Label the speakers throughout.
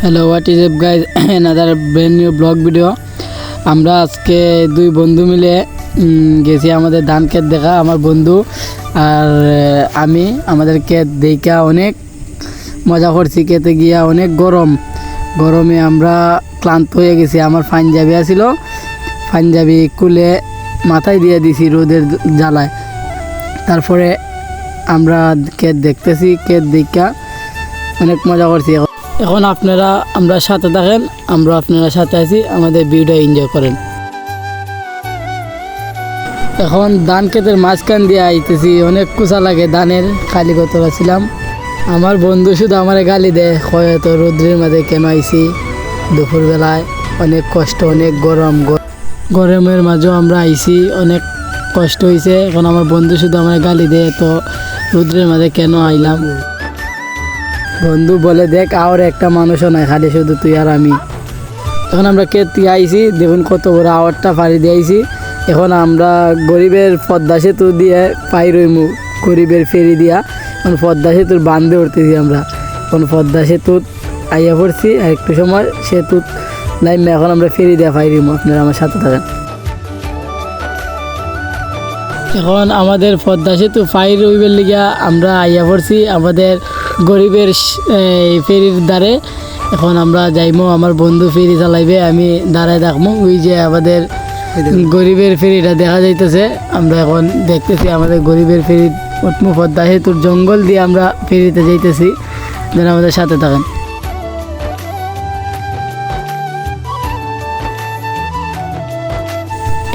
Speaker 1: Hello, what is up guys, another brand new blog video. আমরা আজকে দুই বন্ধু মিলে গেছি আমাদের ধান ক্ষেত দেখা। আমার বন্ধু আর আমি আমাদের ক্ষেত দেখা অনেক মজা করছি। ক্ষেতে গিয়া অনেক গরমে আমরা ক্লান্ত হয়ে গেছি। আমার পাঞ্জাবি আছিল, পাঞ্জাবি খুলে মাথায় দিয়ে দিছি রোদের জ্বালায়। তারপরে আমরা ক্ষেত দেখতেছি, ক্ষেত দেখা অনেক মজা করছি। এখন আপনারা আমরা সাথে থাকেন, আমরা আপনারা সাথে আছি, আমাদের ভিডিওটা এনজয় করেন। এখন ধান ক্ষেতের মাঝখান দিয়ে আইতেছি, অনেক কুচা লাগে ধানের, খালি কতটা ছিলাম। আমার বন্ধু শুধু আমার গালি দেয়, হয়তো রোদ্রের মাঝে কেন আইছি দুপুরবেলায়, অনেক কষ্ট, অনেক গরমের মাঝেও আমরা আইছি, অনেক কষ্ট হয়েছে। এখন আমার বন্ধু শুধু আমার গালি দেয়, তো রোদ্রের মাঝে কেন আইলাম। বন্ধু বলে, দেখ আর একটা মানুষও নাই, খালি শুধু তুই আর আমি। এখন আমরা ক্ষেত থেকে আইছি, দেখুন কত বড় আওয়ারটা পাড়ি দিয়ে আইছি। এখন আমরা গরিবের পদ্মা সেতু দিয়ে পাইরইমু, গরিবের ফেরি দিয়া। এখন পদ্মা সেতুর বান্ধে উঠতেছি আমরা। এখন পদ্মা সেতু আইয়া পড়ছি, আর একটু সময় সেতু লাইন এখন আমরা ফেরি দিয়া পাইরিমু। আপনারা আমার সাথে থাকেন। এখন আমাদের পদ্মা সেতু ফাইর উইবের লিগা আমরা আইয়া পড়ছি আমাদের গরিবের ফেরির দ্বারে। এখন আমরা যাইমো, আমার বন্ধু ফেরি চালাইবে, আমি দাঁড়ায় থাকবো। ওই যে আমাদের গরিবের ফেরিটা দেখা যাইতেছে, আমরা এখন দেখতেছি আমাদের গরিবের ফেরি উঠমু। পদ্মা সেতুর জঙ্গল দিয়ে আমরা ফেরিতে যাইতেছি, যেন আমাদের সাথে থাকেন।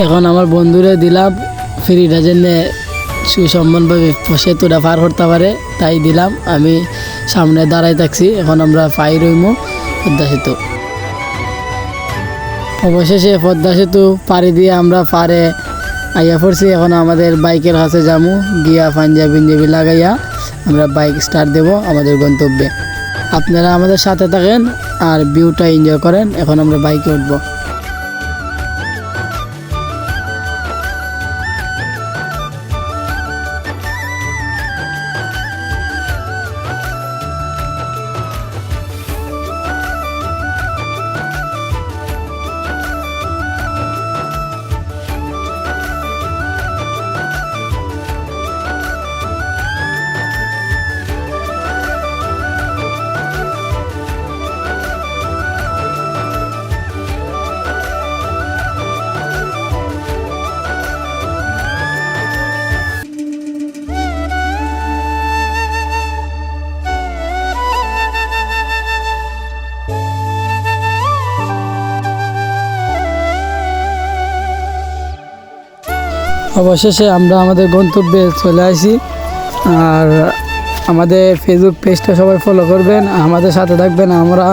Speaker 1: এখন আমার বন্ধুরে দিলাম ফেরিটা যেন সুসম্মানভাবে সেতুটা পার করতে পারে, তাই দিলাম। আমি সামনে দাঁড়াই থাকছি। এখন আমরা পাই রইমু পদ্মা সেতু। অবশেষে পদ্মা সেতু পাড়ি দিয়ে আমরা পারে আইয়া পড়ছি। এখন আমাদের বাইকের কাছে যামু, গিয়া পাঞ্জাবি লাগাইয়া আমরা বাইক স্টার্ট দেব আমাদের গন্তব্যে। আপনারা আমাদের সাথে থাকেন আর ভিউটা এনজয় করেন। এখন আমরা বাইকে উঠবো। অবশেষে আমরা আমাদের গন্তব্যে চলে আসি। আর আমাদের ফেসবুক পেজটা সবাই ফলো করবেন, আমাদের সাথে থাকবেন। আমরা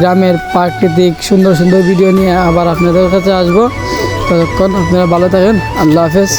Speaker 1: গ্রামের প্রাকৃতিক সুন্দর সুন্দর ভিডিও নিয়ে আবার আপনাদের কাছে আসবো। ততক্ষণ আপনারা ভালো থাকেন। আল্লাহ হাফেজ।